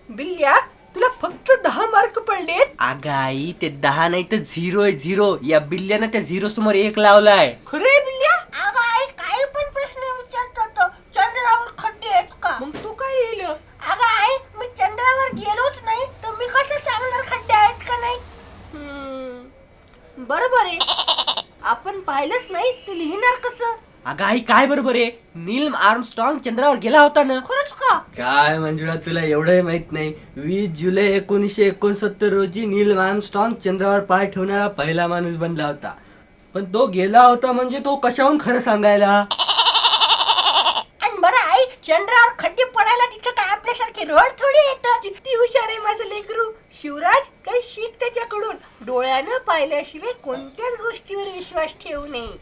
बिल्ल्या तुला फक्त 10 मार्क पडलेत. अगं आई ते 10 नाही तर 0 आहे 0. या बिल्ल्यानं त्या 0 समोर 1 लावलाय. खरे बिल्ल्या? अगं आई काही पण प्रश्न विचारतात. चंद्रावर खड्डे आहेत का? मग तू काय लिहिलं? अगं आई मी चंद्रावर गेलोच नाही तर मी कसं सांगणार खड्डे आहेत का नाही. बरोबर आहे. आपण पाहिलंच नाही ते लिहिणार कसं? अगं आई काय बरोबर आहे. नील आर्मस्ट्रॉंग चंद्रावर गेला होता ना. खरंच का? काय मंजुळा तुला एवढंही माहित नाही. 20 जुलै 1969 रोजी नील आर्मस्ट्रॉंग चंद्रावर पाय ठेवणारा पहिला माणूस बनला होता. पण तो गेला होता म्हणजे तो कशाहून खरं सांगायला. आणि बरं आई चंद्रावर खड्डे पडायला तिथं काय आपल्यासारखे रोड थोडी येतं. किती हुशार आहे माझं लेकरू. शिवराज काही शिक त्याच्याकडून. डोळ्यानं पाहिल्याशिवाय कोणत्याच गोष्टीवर विश्वास ठेवू नये.